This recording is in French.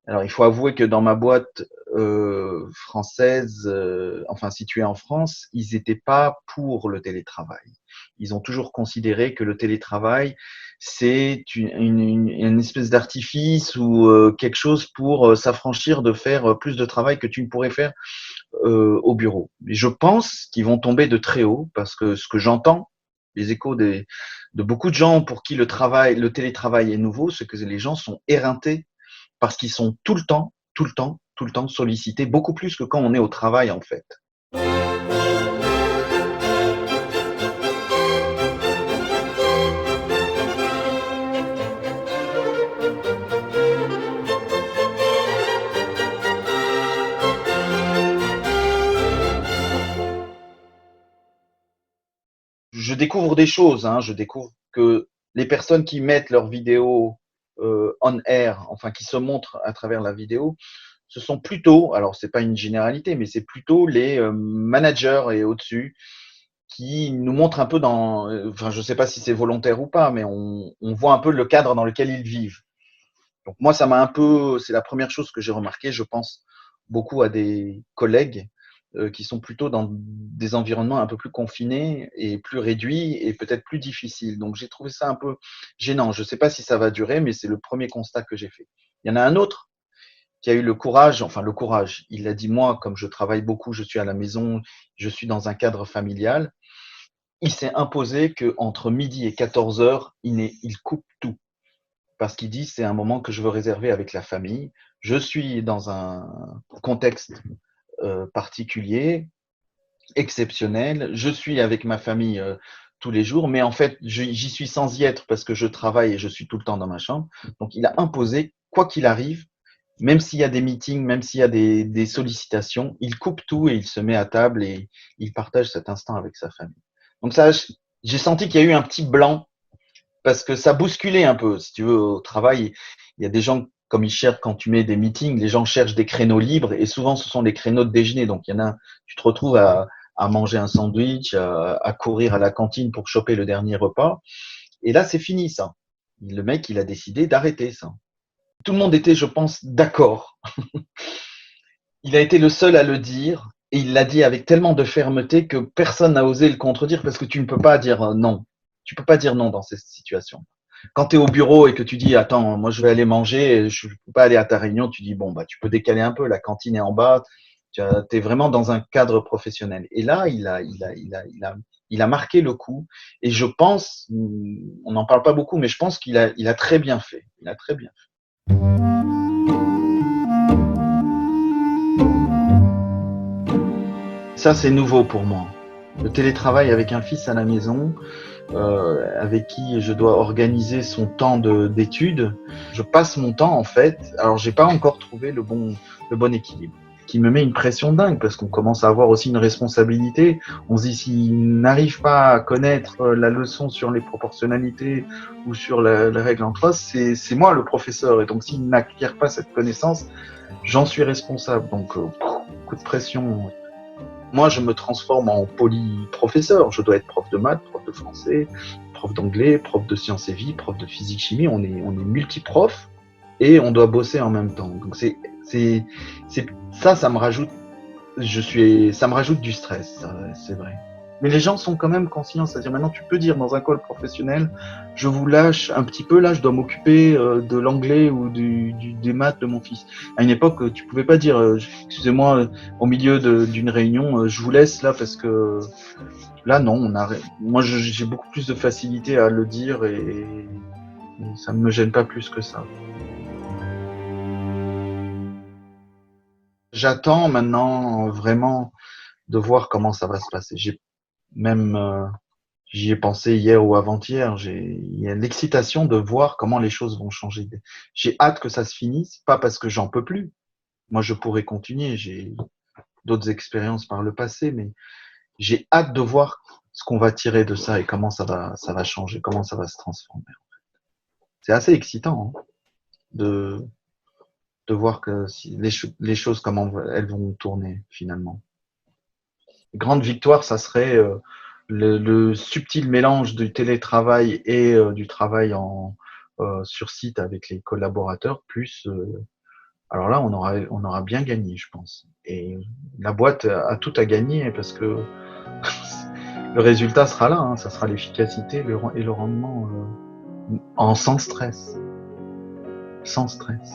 Alors, il faut avouer que dans ma boîte française, enfin située en France, ils n'étaient pas pour le télétravail. Ils ont toujours considéré que le télétravail, c'est une espèce d'artifice ou quelque chose pour s'affranchir de faire plus de travail que tu ne pourrais faire au bureau. Et je pense qu'ils vont tomber de très haut parce que ce que j'entends, les échos de beaucoup de gens pour qui le télétravail est nouveau, c'est que les gens sont éreintés parce qu'ils sont tout le temps, tout le temps, tout le temps sollicités, beaucoup plus que quand on est au travail en fait. Je découvre des choses, hein, je découvre que les personnes qui mettent leurs vidéos on air, enfin qui se montrent à travers la vidéo, ce sont plutôt, alors c'est pas une généralité, mais c'est plutôt les managers et au-dessus qui nous montrent un peu dans, enfin je sais pas si c'est volontaire ou pas, mais on voit un peu le cadre dans lequel ils vivent. Donc moi, ça m'a un peu, c'est la première chose que j'ai remarqué. Je pense beaucoup à des collègues qui sont plutôt dans des environnements un peu plus confinés et plus réduits et peut-être plus difficiles. Donc j'ai trouvé ça un peu gênant. Je ne sais pas si ça va durer, mais c'est le premier constat que j'ai fait. Il y en a un autre qui a eu le courage, enfin le courage, il a dit moi, comme je travaille beaucoup, je suis à la maison, je suis dans un cadre familial, il s'est imposé qu'entre midi et 14 heures, il coupe tout parce qu'il dit c'est un moment que je veux réserver avec la famille. Je suis dans un contexte particulier, exceptionnel. Je suis avec ma famille tous les jours, mais en fait, j'y suis sans y être parce que je travaille et je suis tout le temps dans ma chambre. Donc, il a imposé, quoi qu'il arrive, même s'il y a des meetings, même s'il y a des sollicitations, il coupe tout et il se met à table et il partage cet instant avec sa famille. Donc ça, j'ai senti qu'il y a eu un petit blanc parce que ça bousculait un peu. Si tu veux, au travail, il y a des gens, comme ils cherchent, quand tu mets des meetings, les gens cherchent des créneaux libres et souvent ce sont des créneaux de déjeuner. Donc il y en a, tu te retrouves à manger un sandwich, à courir à la cantine pour choper le dernier repas. Et là, c'est fini ça. Le mec, il a décidé d'arrêter ça. Tout le monde était, je pense, d'accord. Il a été le seul à le dire et il l'a dit avec tellement de fermeté que personne n'a osé le contredire parce que tu ne peux pas dire non. Tu peux pas dire non dans cette situation. Quand tu es au bureau et que tu dis attends, moi je vais aller manger, je ne peux pas aller à ta réunion, tu dis bon bah tu peux décaler un peu, la cantine est en bas, tu es vraiment dans un cadre professionnel. Et là, il a marqué le coup et je pense, on n'en parle pas beaucoup, mais je pense il a très bien fait. Il a très bien fait. Ça, c'est nouveau pour moi. Le télétravail avec un fils à la maison, avec qui je dois organiser son temps d'études. Je passe mon temps en fait. Alors j'ai pas encore trouvé le bon équilibre, qui me met une pression dingue parce qu'on commence à avoir aussi une responsabilité. On se dit s'il n'arrive pas à connaître la leçon sur les proportionnalités ou sur la règle en trois, c'est moi le professeur et donc s'il n'acquiert pas cette connaissance, j'en suis responsable. Donc coup de pression. Moi, je me transforme en polyprofesseur. Je dois être prof de maths, prof de français, prof d'anglais, prof de sciences et vie, prof de physique chimie. On est multiprof et on doit bosser en même temps. Donc ça me rajoute, ça me rajoute du stress, c'est vrai. Mais les gens sont quand même conscients, c'est-à-dire maintenant tu peux dire dans un call professionnel, je vous lâche un petit peu, là je dois m'occuper de l'anglais ou des maths de mon fils. À une époque, tu pouvais pas dire, excusez-moi, au milieu d'une réunion, je vous laisse là parce que là non, moi j'ai beaucoup plus de facilité à le dire et ça ne me gêne pas plus que ça. J'attends maintenant vraiment de voir comment ça va se passer. J'ai même j'y ai pensé hier ou avant-hier. Il y a l'excitation de voir comment les choses vont changer. J'ai hâte que ça se finisse, pas parce que j'en peux plus. Moi, je pourrais continuer. J'ai d'autres expériences par le passé, mais j'ai hâte de voir ce qu'on va tirer de ça et comment ça va changer, comment ça va se transformer. C'est assez excitant hein, de, de voir que si les choses, comment elles vont tourner finalement. Grande victoire, ça serait le subtil mélange du télétravail et du travail sur site avec les collaborateurs, plus alors là, on aura bien gagné, je pense. Et la boîte a tout à gagner parce que le résultat sera là, hein, ça sera l'efficacité et le rendement sans stress. Sans stress.